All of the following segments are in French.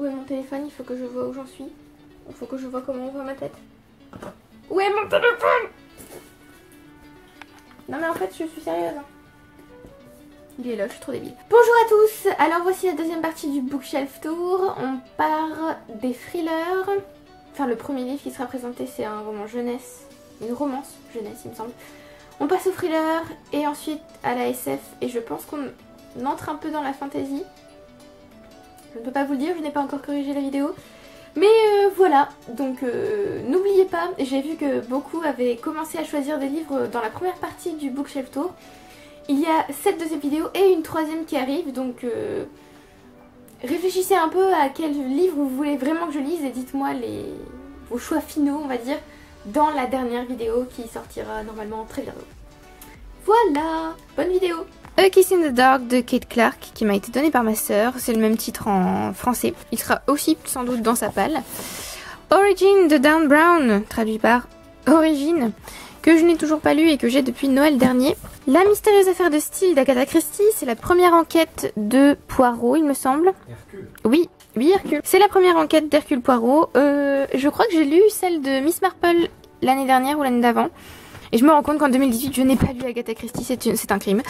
Où est mon téléphone? Il faut que je vois où j'en suis. Il faut que je vois comment on voit ma tête. Où est mon téléphone? Non mais en fait je suis sérieuse. Il est là, je suis trop débile. Bonjour à tous. Alors voici la deuxième partie du bookshelf tour. On part des thrillers. Enfin le premier livre qui sera présenté c'est un roman jeunesse. Une romance jeunesse il me semble. On passe au thriller et ensuite à la SF. Et je pense qu'on entre un peu dans la fantasy. Je ne peux pas vous le dire, je n'ai pas encore corrigé la vidéo. Mais voilà, donc n'oubliez pas, j'ai vu que beaucoup avaient commencé à choisir des livres dans la première partie du bookshelf tour. Il y a 7 deuxièmes vidéos et une troisième qui arrive, donc réfléchissez un peu à quel livre vous voulez vraiment que je lise et dites-moi vos choix finaux, on va dire, dans la dernière vidéo qui sortira normalement très bientôt. Voilà, bonne vidéo. A Kiss in the Dark de Kate Clark qui m'a été donné par ma sœur, c'est le même titre en français, il sera aussi sans doute dans sa palle. Origin de Dan Brown, traduit par Origine, que je n'ai toujours pas lu et que j'ai depuis Noël dernier. La mystérieuse affaire de style d'Agatha Christie, c'est la première enquête de Poirot il me semble. Hercule. Oui, Hercule. C'est la première enquête d'Hercule Poirot, je crois que j'ai lu celle de Miss Marple l'année dernière ou l'année d'avant. Et je me rends compte qu'en 2018, je n'ai pas lu Agatha Christie, c'est un crime.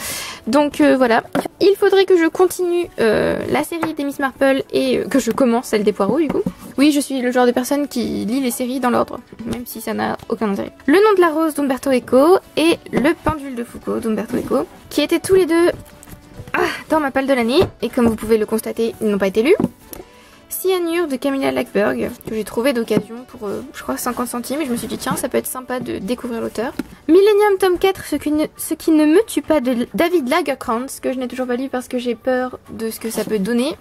Donc voilà. Il faudrait que je continue la série des Miss Marple et que je commence celle des Poirot du coup. Oui, je suis le genre de personne qui lit les séries dans l'ordre, même si ça n'a aucun intérêt. Le nom de la rose d'Umberto Eco et Le pendule de Foucault d'Umberto Eco, qui étaient tous les deux dans ma palle de l'année. Et comme vous pouvez le constater, ils n'ont pas été lus. Cyanure de Camilla Lackberg, que j'ai trouvé d'occasion pour je crois 50 centimes et je me suis dit tiens ça peut être sympa de découvrir l'auteur. Millennium tome 4, ce qui ne me tue pas de David Lagerkrantz, que je n'ai toujours pas lu parce que j'ai peur de ce que ça peut donner,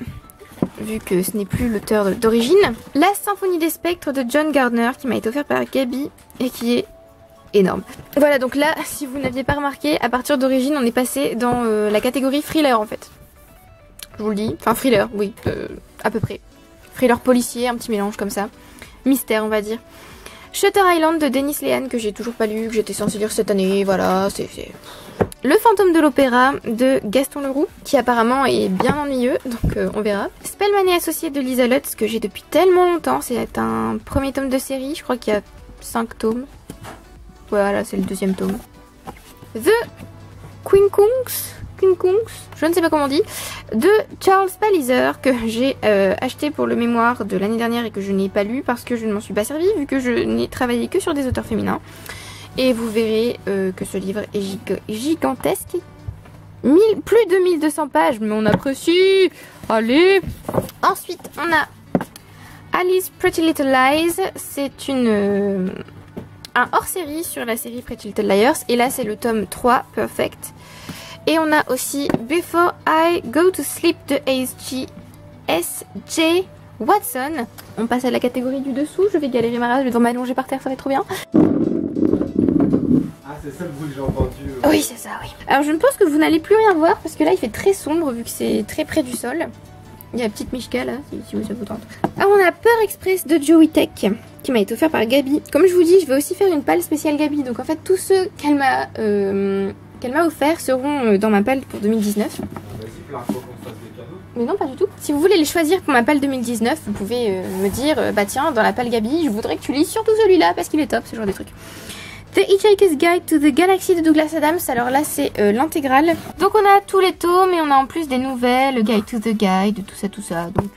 vu que ce n'est plus l'auteur d'origine. La Symphonie des Spectres de John Gardner, qui m'a été offert par Gabi et qui est énorme. Voilà, donc là si vous n'aviez pas remarqué, à partir d'origine on est passé dans la catégorie thriller en fait. Je vous le dis, enfin thriller, oui, à peu près. Thriller policier, un petit mélange comme ça. Mystère, on va dire. Shutter Island de Denis Lehan, que j'ai toujours pas lu, que j'étais censée lire cette année, voilà, c'est... Le fantôme de l'opéra de Gaston Leroux, qui apparemment est bien ennuyeux, donc on verra. Spellman et associé de Lisa Lutz, que j'ai depuis tellement longtemps, c'est un premier tome de série, je crois qu'il y a 5 tomes. Voilà, c'est le deuxième tome. The Quincunx, je ne sais pas comment on dit, de Charles Palliser, que j'ai acheté pour le mémoire de l'année dernière et que je n'ai pas lu parce que je ne m'en suis pas servi vu que je n'ai travaillé que sur des auteurs féminins. Et vous verrez que ce livre est gigantesque. Plus de 1200 pages, mais on apprécie. Allez. Ensuite, on a Alice Pretty Little Lies. C'est un hors-série sur la série Pretty Little Liars. Et là, c'est le tome 3, Perfect. Et on a aussi Before I Go to Sleep de S.J. Watson. On passe à la catégorie du dessous. Je vais galérer ma race, je vais devoir m'allonger par terre, ça va être trop bien. Ah, c'est ça le bruit que j'ai entendu. Oui, c'est ça, oui. Alors je pense que vous n'allez plus rien voir parce que là il fait très sombre vu que c'est très près du sol. Il y a la petite Mishka là, si ça vous tente. Alors on a Peur Express de Joey Tech qui m'a été offert par Gabi. Comme je vous dis, je vais aussi faire une palle spéciale Gabi. Donc en fait tous ceux qu'elle m'a offert seront dans ma palle pour 2019. Vas-y, plein faut qu'on fasse des cadeaux. Mais non, pas du tout. Si vous voulez les choisir pour ma palle 2019, vous pouvez me dire, bah tiens, dans la palle Gabi, je voudrais que tu lises surtout celui-là parce qu'il est top, ce genre de trucs. The Hitchhiker's Guide to the Galaxy de Douglas Adams, alors là c'est l'intégrale. Donc on a tous les tomes et on a en plus des nouvelles, le Guide to the Guide, tout ça. Donc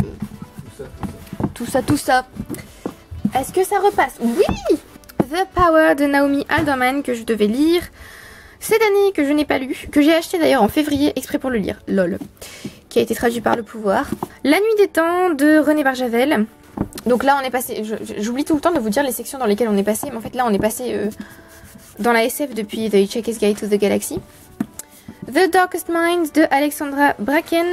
tout ça. Est-ce que ça repasse? Oui. The Power de Naomi Alderman, que je devais lire cette année, que je n'ai pas lu, que j'ai acheté d'ailleurs en février exprès pour le lire, lol, qui a été traduit par Le Pouvoir. La Nuit des Temps de René Barjavel. Donc là on est passé, j'oublie tout le temps de vous dire les sections dans lesquelles on est passé, mais en fait là on est passé dans la SF depuis The Hitchhiker's Guide to the Galaxy. The Darkest Minds de Alexandra Bracken,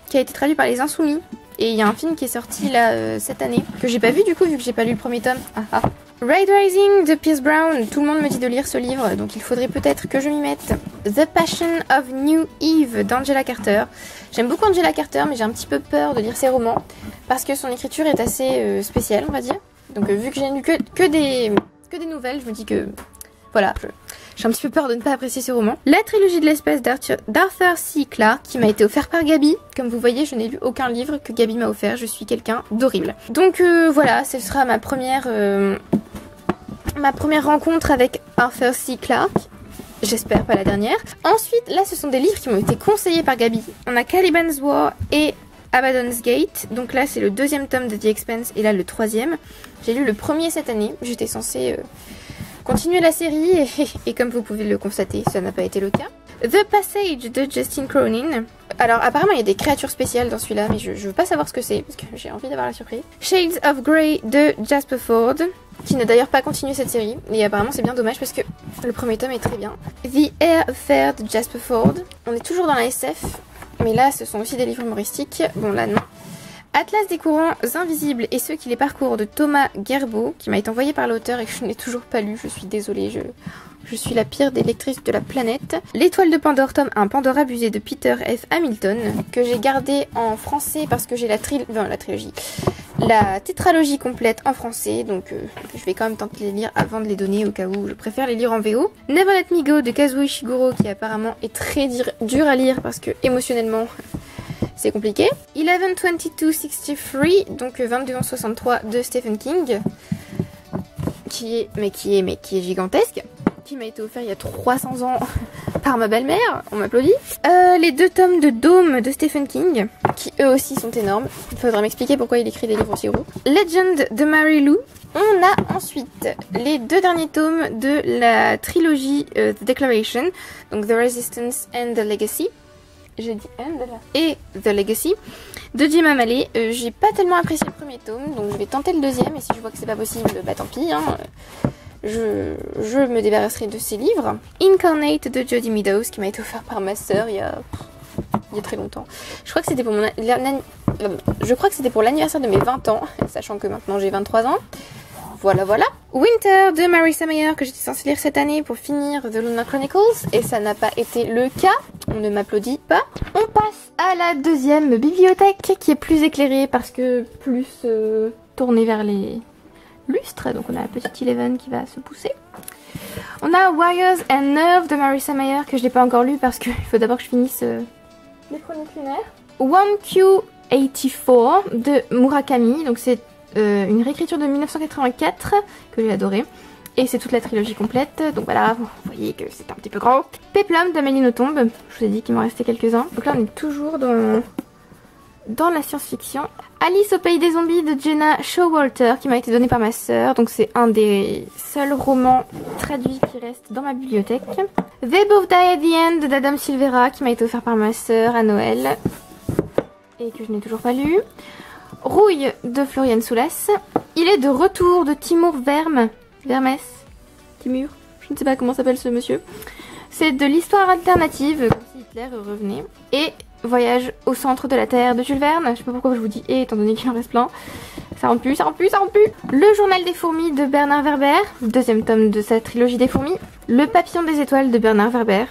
qui a été traduit par Les Insoumis. Et il y a un film qui est sorti là cette année, que j'ai pas vu du coup vu que j'ai pas lu le premier tome. Red Rising de Pierce Brown, tout le monde me dit de lire ce livre, donc il faudrait peut-être que je m'y mette. The Passion of New Eve d'Angela Carter. J'aime beaucoup Angela Carter, mais j'ai un petit peu peur de lire ses romans, parce que son écriture est assez spéciale, on va dire. Donc vu que j'ai lu que des nouvelles, je me dis que... Voilà, J'ai un petit peu peur de ne pas apprécier ce roman. La trilogie de l'espace d'Arthur C. Clarke qui m'a été offert par Gabi. Comme vous voyez, je n'ai lu aucun livre que Gabi m'a offert. Je suis quelqu'un d'horrible. Donc voilà, ce sera ma première rencontre avec Arthur C. Clarke. J'espère pas la dernière. Ensuite, là, ce sont des livres qui m'ont été conseillés par Gabi. On a Caliban's War et Abaddon's Gate. Donc là, c'est le 2e tome de The Expanse et là, le 3e. J'ai lu le premier cette année. J'étais censée continuer la série et comme vous pouvez le constater, ça n'a pas été le cas. The Passage de Justin Cronin. Alors apparemment il y a des créatures spéciales dans celui-là, mais je veux pas savoir ce que c'est parce que j'ai envie d'avoir la surprise. Shades of Grey de Jasper Fforde, qui n'a d'ailleurs pas continué cette série, et apparemment c'est bien dommage parce que le premier tome est très bien. The Air Affair de Jasper Fforde. On est toujours dans la SF, mais là ce sont aussi des livres humoristiques. Bon là non. Atlas des courants invisibles et ceux qui les parcourent de Thomas Gerbeau, qui m'a été envoyé par l'auteur et que je n'ai toujours pas lu, je suis désolée, je suis la pire des lectrices de la planète. L'étoile de Pandore, tome 1, Pandore abusée de Peter F. Hamilton, que j'ai gardé en français parce que j'ai la tétralogie complète en français, donc je vais quand même tenter de les lire avant de les donner au cas où je préfère les lire en VO. Never Let Me Go de Kazuo Ishiguro, qui apparemment est très dur à lire parce que émotionnellement c'est compliqué. 11/22/63, donc 22/11/63 de Stephen King, qui est gigantesque, qui m'a été offert il y a 300 ans par ma belle-mère, on m'applaudit. Les 2 tomes de Dome de Stephen King, qui eux aussi sont énormes. Il faudra m'expliquer pourquoi il écrit des livres aussi gros. Legend de Mary Lou. On a ensuite les 2 derniers tomes de la trilogie The Declaration, donc The Resistance and the Legacy. J'ai dit End là. Et The Legacy de Jim O'Malley. J'ai pas tellement apprécié le premier tome, donc je vais tenter le 2e. Et si je vois que c'est pas possible, bah tant pis. Hein. Je me débarrasserai de ces livres. Incarnate de Jodie Meadows, qui m'a été offert par ma sœur il y a très longtemps. Je crois que c'était pour l'anniversaire de mes 20 ans, sachant que maintenant j'ai 23 ans. Voilà. Winter de Marissa Meyer, que j'étais censée lire cette année pour finir The Lunar Chronicles, et ça n'a pas été le cas. On ne m'applaudit pas. On passe à la 2e bibliothèque, qui est plus éclairée parce que plus tournée vers les lustres. Donc on a la petite Eleven qui va se pousser. On a Wires and Nerve de Marissa Meyer, que je n'ai pas encore lu parce qu'il faut d'abord que je finisse les chroniques lunaires. 1Q84 de Murakami, donc c'est une réécriture de 1984 que j'ai adorée. Et c'est toute la trilogie complète, donc voilà, vous voyez que c'est un petit peu grand. Peplum d'Amélie Nothomb, je vous ai dit qu'il m'en restait quelques-uns. Donc là on est toujours dans la science-fiction. Alice au pays des zombies de Jenna Showalter, qui m'a été donné par ma sœur, donc c'est un des seuls romans traduits qui reste dans ma bibliothèque. They Both Die at the End d'Adam Silvera, qui m'a été offert par ma sœur à Noël et que je n'ai toujours pas lu. Rouille de Florian Soulas. Il est de retour de Timur Vermes, Timur, je ne sais pas comment s'appelle ce monsieur. C'est de l'histoire alternative, comme si Hitler revenait. Et Voyage au centre de la Terre de Jules Verne. Je sais pas pourquoi je vous dis et, étant donné qu'il en reste plein. Ça rentre plus. Le Journal des fourmis de Bernard Werber, 2e tome de sa trilogie des fourmis. Le Papillon des étoiles de Bernard Werber,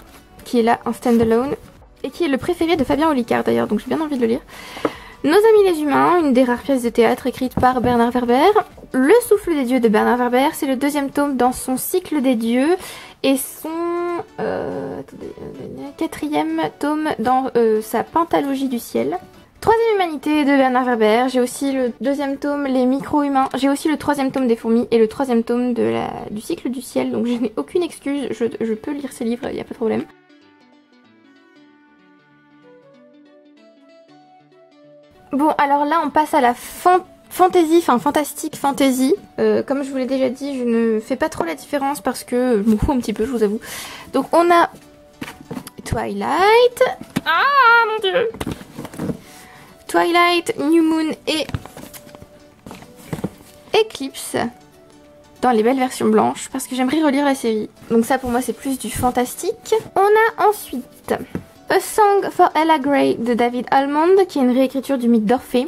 qui est là en stand-alone, et qui est le préféré de Fabien Olicard d'ailleurs, donc j'ai bien envie de le lire. Nos amis les humains, une des rares pièces de théâtre écrites par Bernard Werber. Le souffle des dieux de Bernard Werber, c'est le 2e tome dans son cycle des dieux et son 4e tome dans sa pentalogie du ciel. 3e humanité de Bernard Werber, j'ai aussi le 2e tome les micro-humains, j'ai aussi le 3e tome des fourmis et le 3e tome du cycle du ciel, donc je n'ai aucune excuse, je peux lire ces livres, il n'y a pas de problème. Bon, alors là on passe à la fantastique fantasy. Comme je vous l'ai déjà dit, je ne fais pas trop la différence parce que je m'en fous un petit peu, je vous avoue. Donc on a Twilight. Ah mon dieu. Twilight, New Moon et Eclipse dans les belles versions blanches parce que j'aimerais relire la série. Donc ça pour moi c'est plus du fantastique. On a ensuite A Song for Ella Gray de David Almond, qui est une réécriture du mythe d'Orphée,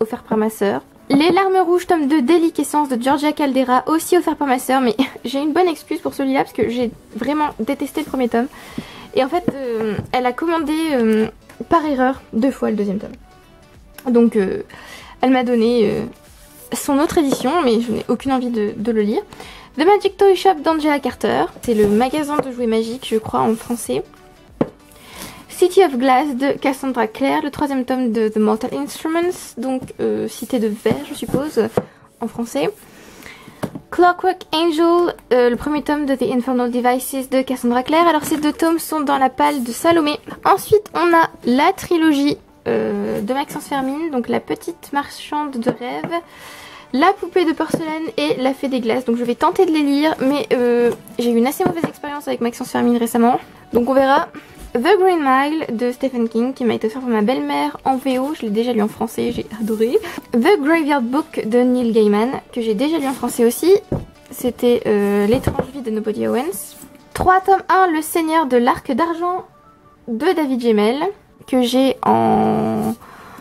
offert par ma sœur. Les larmes rouges, tome 2, Déliquescence de Georgia Caldera, aussi offert par ma sœur, mais j'ai une bonne excuse pour celui-là parce que j'ai vraiment détesté le premier tome. Et en fait, elle a commandé par erreur 2 fois le 2e tome. Donc elle m'a donné son autre édition, mais je n'ai aucune envie de le lire. The Magic Toy Shop d'Angela Carter. C'est le magasin de jouets magiques, je crois, en français. City of Glass de Cassandra Clare, le 3e tome de The Mortal Instruments, donc Cité de Verre, je suppose, en français. Clockwork Angel, le 1er tome de The Infernal Devices de Cassandra Clare. Alors ces 2 tomes sont dans la palle de Salomé. Ensuite, on a la trilogie de Maxence Fermine, donc La Petite Marchande de Rêve, La Poupée de Porcelaine et La Fée des Glaces. Donc je vais tenter de les lire, mais j'ai eu une assez mauvaise expérience avec Maxence Fermine récemment, donc on verra. The Green Mile de Stephen King qui m'a été offert par ma belle-mère en VO, je l'ai déjà lu en français, j'ai adoré. The Graveyard Book de Neil Gaiman que j'ai déjà lu en français aussi, c'était L'étrange vie de Nobody Owens. 3 tomes 1, Le Seigneur de l'Arc d'Argent de David Gemmell que j'ai en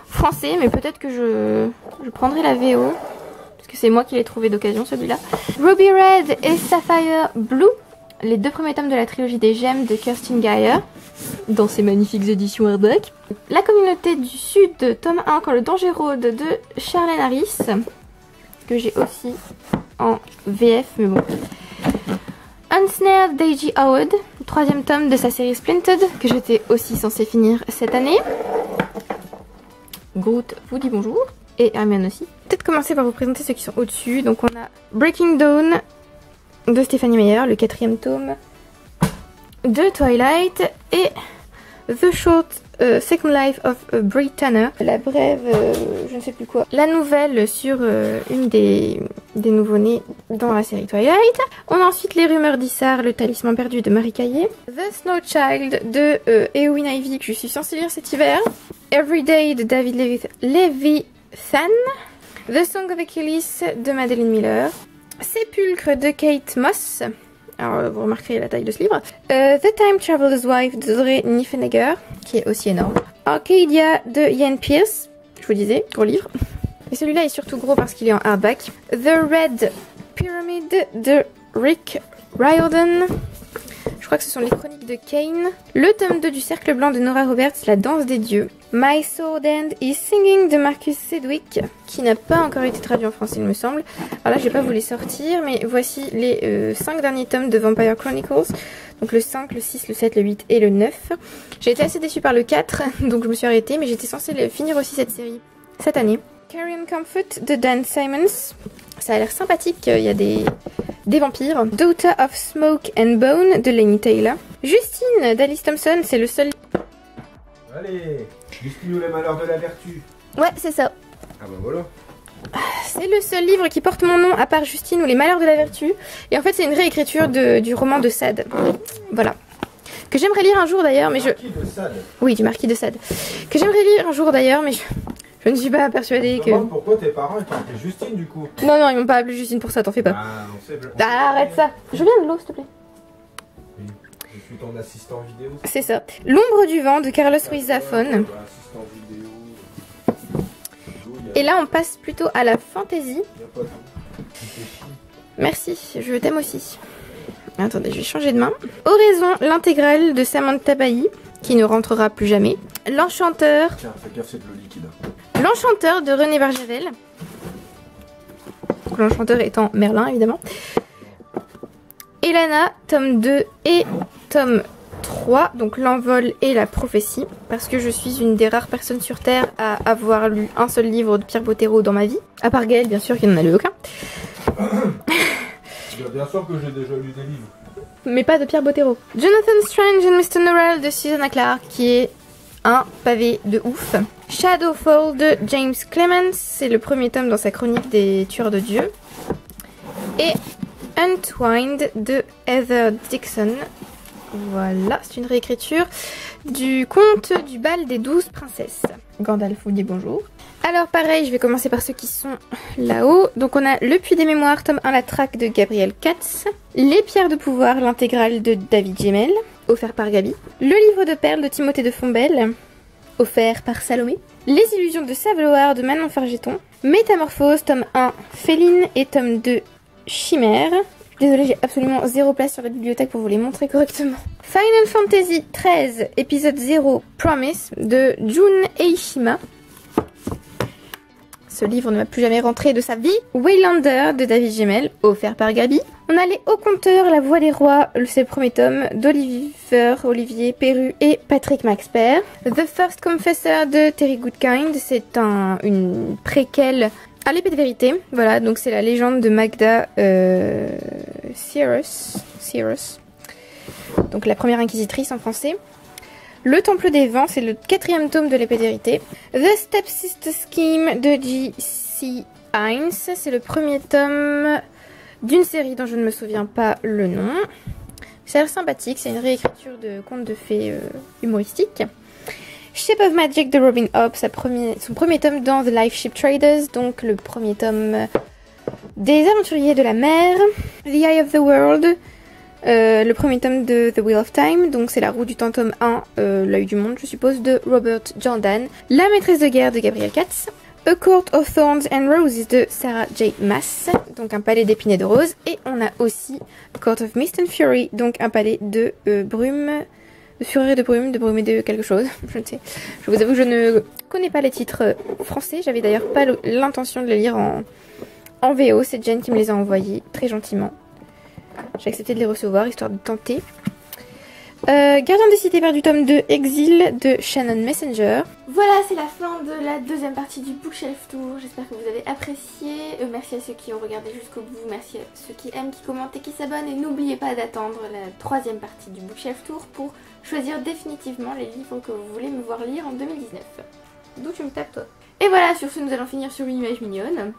français, mais peut-être que je prendrai la VO parce que c'est moi qui l'ai trouvé d'occasion celui-là. Ruby Red et Sapphire Blue, les 2 premiers tomes de la trilogie des Gemmes de Kirstin Geyer dans ces magnifiques éditions hardback. La communauté du Sud, tome 1, Quand le danger rôde de Charlène Harris, que j'ai aussi en VF, mais bon. Unsnared d'A.J. Howard, le 3e tome de sa série Splinted, que j'étais aussi censée finir cette année. Groot vous dit bonjour, et Hermione aussi. Peut-être commencer par vous présenter ceux qui sont au-dessus. Donc on a Breaking Dawn de Stephanie Meyer, le 4e tome de Twilight, et The Short Second Life of Brie Tanner, la brève je ne sais plus quoi, la nouvelle sur une des nouveau-nés dans la série Twilight. On a ensuite Les Rumeurs d'Issar, le talisman perdu de Marie Caillé, The Snow Child de Eowyn Ivy que je suis censée lire cet hiver, Everyday de David Levithan, The Song of Achilles de Madeline Miller, Sépulcre de Kate Moss. Alors vous remarquerez la taille de ce livre. The Time Traveler's Wife de Zoe Niffenegger, qui est aussi énorme. Arcadia de Ian Pierce, je vous disais, gros livre. Et celui-là est surtout gros parce qu'il est en hardback. The Red Pyramid de Rick Riordan. Je crois que ce sont les chroniques de Cain. Le tome 2 du Cercle Blanc de Nora Roberts, La Danse des Dieux. My Sword End is Singing de Marcus Sedgwick, qui n'a pas encore été traduit en français il me semble. Alors là je vais pas vous les sortir, mais voici les 5 derniers tomes de Vampire Chronicles. Donc le 5, le 6, le 7, le 8 et le 9. J'ai été assez déçue par le 4, donc je me suis arrêtée, mais j'étais censée finir aussi cette série cette année. Carrion Comfort de Dan Simmons. Ça a l'air sympathique, il y a des vampires. Daughter of Smoke and Bone de Laini Taylor. Justine d'Alice Thompson, c'est le seul... Allez, Justine ou les malheurs de la vertu. Ouais, c'est ça. Ah bah voilà. C'est le seul livre qui porte mon nom à part Justine ou les malheurs de la vertu. Et en fait c'est une réécriture du roman de Sade. Voilà. Que j'aimerais lire un jour d'ailleurs, mais Marquis de Sade. Oui, du Marquis de Sade. Que j'aimerais lire un jour d'ailleurs, mais je ne suis pas persuadée que... Pourquoi tes parents t'ont appelé Justine du coup? Non, non, ils m'ont pas appelé Justine pour ça, t'en fais pas. Ah, on sait. Arrête ça. Je viens de l'eau, s'il te plaît. Oui, je suis ton assistant vidéo. C'est ça. L'ombre du vent de Carlos Ruiz Zafón. Assistant vidéo. Et là, on passe plutôt à la fantasy. Merci, je t'aime aussi. Attendez, je vais changer de main. Oraison, l'intégrale de Samantha Bailly, qui ne rentrera plus jamais. L'Enchanteur. Tiens, fais gaffe, c'est de l'eau liquide. L'Enchanteur de René Barjavel. L'Enchanteur étant Merlin, évidemment. Elana, tome 2 et tome 3, donc l'envol et la prophétie, parce que je suis une des rares personnes sur Terre à avoir lu un seul livre de Pierre Bottero dans ma vie, à part Gaël bien sûr qui n'en a lu aucun. Bien sûr que j'ai déjà lu des livres. Mais pas de Pierre Bottero. Jonathan Strange and Mr. Norrell de Susanna Clarke, qui est un pavé de ouf. Shadowfall de James Clements, c'est le premier tome dans sa chronique des tueurs de Dieu. Et Untwined de Heather Dixon. Voilà, c'est une réécriture du conte du bal des 12 princesses. Gandalf vous dit bonjour. Alors pareil, je vais commencer par ceux qui sont là-haut. Donc on a Le Puits des Mémoires, tome 1, La Traque de Gabriel Katz. Les Pierres de Pouvoir, l'intégrale de David Gemmell, offert par Gabi. Le Livre de Perles de Timothée de Fombelle, offert par Salomé. Les Illusions de Saveloire de Manon Fargeton. Métamorphose, tome 1, Féline et tome 2, Chimère. Désolée, j'ai absolument zéro place sur la bibliothèque pour vous les montrer correctement. Final Fantasy XIII, épisode 0, Promise, de Jun Eishima. Ce livre ne m'a plus jamais rentré de sa vie. Waylander de David Gemmell, offert par Gabi. On a Les Hauts Compteurs, La Voix des Rois, c'est le premier tome Olivier Perru et Patrick Maxper. The First Confessor de Terry Goodkind, c'est une préquelle à l'épée de vérité. Voilà, donc c'est la légende de Magda Cyrus. Donc la première inquisitrice en français. Le Temple des Vents, c'est le 4e tome de l'épée de vérité. The Stepsister Scheme de J.C. Hines, c'est le premier tome d'une série dont je ne me souviens pas le nom. Ça a l'air sympathique, c'est une réécriture de contes de fées humoristiques. Shape of Magic de Robin Hobb, son premier tome dans The Life Ship Traders, donc le premier tome des aventuriers de la mer. The Eye of the World, le premier tome de The Wheel of Time, donc c'est la roue du temps tome 1, l'œil du monde je suppose, de Robert Jordan. La maîtresse de guerre de Gabriel Katz. A Court of Thorns and Roses de Sarah J. Maas, donc un palais d'épines et de roses. Et on a aussi A Court of Mist and Fury, donc un palais de brume, de fureur et de brume et de quelque chose. Je ne sais. Je vous avoue que je ne connais pas les titres français. J'avais d'ailleurs pas l'intention de les lire en VO. C'est Jen qui me les a envoyés très gentiment. J'ai accepté de les recevoir histoire de tenter. Gardien des cités perdues tome 2, Exil de Shannon Messenger. Voilà, c'est la fin de la deuxième partie du Bookshelf Tour. J'espère que vous avez apprécié. Merci à ceux qui ont regardé jusqu'au bout. Merci à ceux qui aiment, qui commentent et qui s'abonnent. Et n'oubliez pas d'attendre la troisième partie du Bookshelf Tour pour choisir définitivement les livres que vous voulez me voir lire en 2019. D'où tu me tapes toi. Et voilà, sur ce, nous allons finir sur une image mignonne.